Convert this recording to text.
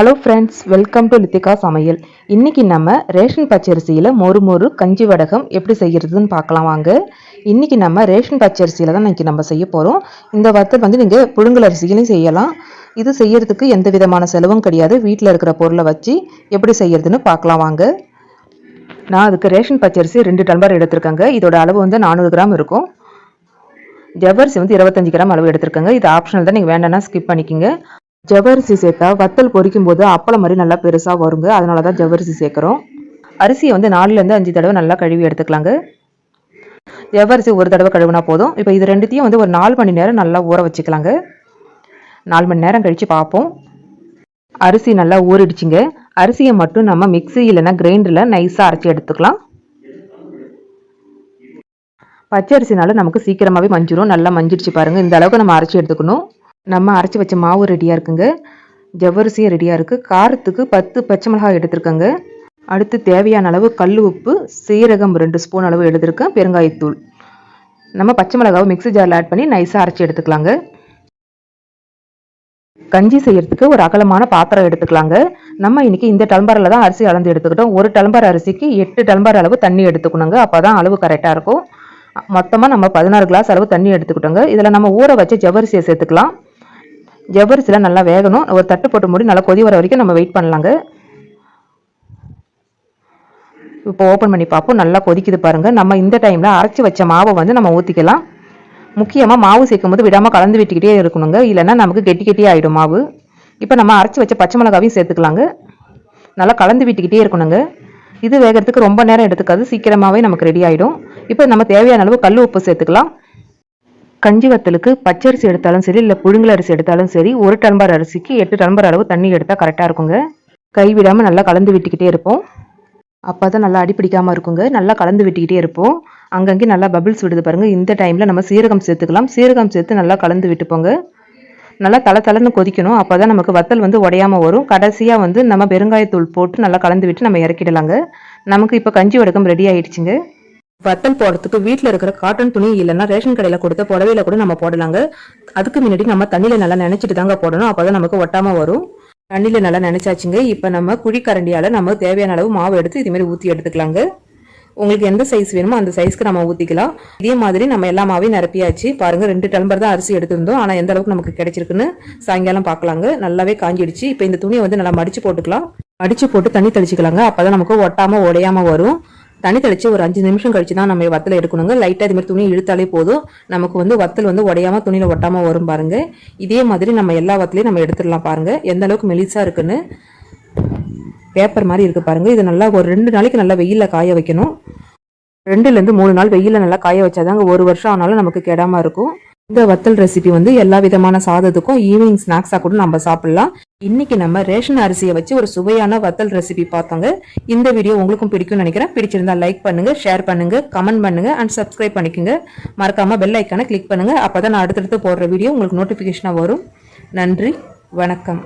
Hello friends, welcome to Lithika சமையல். இன்றைக்கி நம்ம ரேஷன் பச்சரிசியில் மொறு கஞ்சி வடகம் எப்படி செய்கிறதுன்னு பார்க்கலாம் வாங்க. இன்றைக்கி நம்ம ரேஷன் பச்சரிசியில் தான் இன்றைக்கி நம்ம செய்ய போகிறோம். இந்த வத்தல் நீங்கள் புழுங்கல் அரிசியிலையும் செய்யலாம். இது செய்யறதுக்கு எந்த விதமான செலவும் கிடையாது. வீட்டில் இருக்கிற பொருளை வச்சு எப்படி செய்யறதுன்னு பார்க்கலாம் வாங்க. நான் அதுக்கு ரேஷன் பச்சரிசி 2 டம்ளர் எடுத்திருக்கேங்க. இதோட அளவு 400 கிராம் இருக்கும். ஜவ்வரிசி 25 கிராம் அளவு எடுத்திருக்கேங்க. இது ஆப்ஷனல் தான், நீங்கள் வேண்டாம்னா ஸ்கிப் பண்ணிக்கிங்க. ஜவ்வரிசி சேர்த்தா வத்தல் பொரிக்கும் போது அப்பளம் மாதிரி நல்லா பெருசாக வருங்க. அதனால தான் ஜவ்வரிசி சேர்க்குறோம். அரிசியை 4லேருந்து 5 தடவை நல்லா கழுவி எடுத்துக்கலாங்க. ஜவ்வரிசி ஒரு தடவை கழுவினா போதும். இப்போ இது ரெண்டுத்தையும் ஒரு 4 மணி நேரம் நல்லா ஊற வச்சுக்கலாங்க. 4 மணி நேரம் கழித்து பார்ப்போம். அரிசி நல்லா ஊறிடுச்சிங்க. அரிசியை மட்டும் நம்ம மிக்ஸி இல்லைன்னா கிரைண்டரில் நைஸாக அரைச்சி எடுத்துக்கலாம். பச்சரிசினால நமக்கு சீக்கிரமாகவே மஞ்சிரும். நல்லா மஞ்சிடுச்சு பாருங்கள். இந்த அளவுக்கு நம்ம அரைச்சி எடுத்துக்கணும். நம்ம அரைச்சி வச்ச மாவு ரெடியாக இருக்குங்க. ஜவ்வரிசியும் ரெடியாக இருக்குது. காரத்துக்கு 10 பச்சை மிளகாய் எடுத்துருக்கேங்க. அடுத்து தேவையான அளவு கல் உப்பு, சீரகம் 2 ஸ்பூன் அளவு எடுத்துருக்கேன், பெருங்காயத்தூள். நம்ம பச்சை மிளகாவை மிக்ஸி ஜாரில் ஆட் பண்ணி நைஸாக அரைச்சி எடுத்துக்கலாங்க. கஞ்சி செய்யறதுக்கு ஒரு அகலமான பாத்திரம் எடுத்துக்கலாங்க. நம்ம இன்னைக்கு இந்த டம்ளரில் தான் அரிசி அளந்து எடுத்துக்கிட்டோம். ஒரு டம்ளர் அரிசிக்கு 8 டம்ளர் அளவு தண்ணி எடுத்துக்கணுங்க. அப்போ தான் அளவு கரெக்டாக இருக்கும். மொத்தமாக நம்ம 16 கிளாஸ் அளவு தண்ணி எடுத்துக்கிட்டோங்க. இதில் நம்ம ஊற வச்சு ஜவ்வரிசியை சேர்த்துக்கலாம். ஜவ்வரிசியில் நல்லா வேகணும். ஒரு தட்டு போட்டு மூடி நல்லா கொதி வர வரைக்கும் நம்ம வெயிட் பண்ணலாங்க. இப்போ ஓப்பன் பண்ணி பார்ப்போம். நல்லா கொதிக்குது பாருங்கள். நம்ம இந்த டைமில் அரைச்சி வச்ச மாவை நம்ம ஊற்றிக்கலாம். முக்கியமாக மாவு சேர்க்கும் போது விடாமல் கலந்து விட்டுக்கிட்டே இருக்கணுங்க. இல்லைன்னா நமக்கு கெட்டி ஆகிடும் மாவு. இப்போ நம்ம அரைச்சி வச்ச பச்சை மிளகாவையும் சேர்த்துக்கலாங்க. நல்லா கலந்து விட்டுக்கிட்டே இருக்கணுங்க. இது வேகிறதுக்கு ரொம்ப நேரம் எடுத்துக்காது. சீக்கிரமாகவே நமக்கு ரெடி ஆகிடும். இப்போ நம்ம தேவையான அளவு கல் உப்பு சேர்த்துக்கலாம். கஞ்சி வத்தலுக்கு பச்சரிசி எடுத்தாலும் சரி, இல்லை புழுங்கல் அரிசி எடுத்தாலும் சரி, ஒரு டம்ளர் அரிசிக்கு 8 டம்ளர் அளவு தண்ணி எடுத்தால் கரெக்டாக இருக்குங்க. கைவிடாமல் நல்லா கலந்து விட்டுக்கிட்டே இருப்போம். அப்போ தான் நல்லா அடிப்பிடிக்காமல் இருக்குங்க. நல்லா கலந்து விட்டுக்கிட்டே இருப்போம். அங்கங்கே நல்லா பபிள்ஸ் விடுது பாருங்கள். இந்த டைமில் நம்ம சீரகம் சேர்த்துக்கலாம். சீரகம் சேர்த்து நல்லா கலந்து விட்டுப்போங்க. நல்லா தளன்னு கொதிக்கணும். அப்போ தான் நமக்கு வத்தல் உடையாமல் வரும். கடைசியாக நம்ம பெருங்காயத்தூள் போட்டு நல்லா கலந்து விட்டு நம்ம இறக்கிடலாங்க. நமக்கு இப்போ கஞ்சி வடகம் ரெடி ஆகிடுச்சுங்க. வத்தல் போடுறதுக்கு வீட்டில் இருக்கிற காட்டன் துணி இல்லைன்னா ரேஷன் கடையில் கொடுத்த புடவையில கூட நம்ம போடலாங்க. அதுக்கு முன்னாடி நம்ம தண்ணியில் நல்லா நினைச்சிட்டு தாங்க போடணும். அப்போ தான் நமக்கு ஒட்டாமல் வரும். தண்ணியில் நல்லா நினைச்சாச்சுங்க. இப்போ நம்ம குழிக்கரண்டியால் நம்ம தேவையான அளவு மாவு எடுத்து இதுமாரி ஊற்றி எடுத்துக்கலாங்க. உங்களுக்கு எந்த சைஸ் வேணுமோ அந்த சைஸ்க்கு நம்ம ஊற்றிக்கலாம். இதே மாதிரி நம்ம எல்லா மாவையும் நிரப்பியாச்சு பாருங்கள். 2 டம்ளர் தான் அரிசி எடுத்திருந்தோம். ஆனால் எந்த அளவுக்கு நமக்கு கிடைச்சிருக்குன்னு சாயங்காலம் பார்க்கலாங்க. நல்லாவே காஞ்சிடுச்சு. இப்போ இந்த துணியை நல்லா மடிச்சு போட்டுக்கலாம். மடிச்சு போட்டு தண்ணி தெளிச்சிக்கலாங்க. அப்போ தான் நமக்கு ஒட்டாமல் உடையாமல் வரும். தண்ணி தெளிச்சு ஒரு 5 நிமிஷம் கழிச்சு தான் நம்ம வத்தலை எடுக்கணுங்க. லைட்டாக இது மாதிரி துணி இழுத்தாலே போதும். நமக்கு வத்தல் உடையாமல் துணியில் ஒட்டாமல் வரும் பாருங்க. இதே மாதிரி நம்ம எல்லா வத்தலையும் நம்ம எடுத்துடலாம் பாருங்க. எந்த அளவுக்கு மெலிசா இருக்குன்னு பேப்பர் மாதிரி இருக்கு பாருங்க. இது நல்லா ஒரு 2 நாளைக்கு நல்லா வெயிலில் காய வைக்கணும். 2லேருந்து 3 நாள் வெயிலில் நல்லா காய வச்சாதாங்க 1 வருஷம் ஆனாலும் நமக்கு கெடாம இருக்கும். இந்த வத்தல் ரெசிபி எல்லா விதமான சாதத்துக்கும் ஈவினிங் ஸ்நாக்ஸாக கூட நம்ம சாப்பிடலாம். இன்னைக்கு நம்ம ரேஷன் அரிசியை வச்சு ஒரு சுவையான வத்தல் ரெசிபி பார்த்தோங்க. இந்த வீடியோ உங்களுக்கும் பிடிக்கும்னு நினைக்கிறேன். பிடிச்சிருந்தா லைக் பண்ணுங்க, ஷேர் பண்ணுங்க, கமெண்ட் பண்ணுங்க அண்ட் சப்ஸ்கிரைப் பண்ணிக்கோங்க. மறக்காம பெல் ஐக்கானை கிளிக் பண்ணுங்க. அப்பதான் நான் அடுத்தடுத்து போடுற வீடியோ உங்களுக்கு நோட்டிபிகேஷனா வரும். நன்றி, வணக்கம்.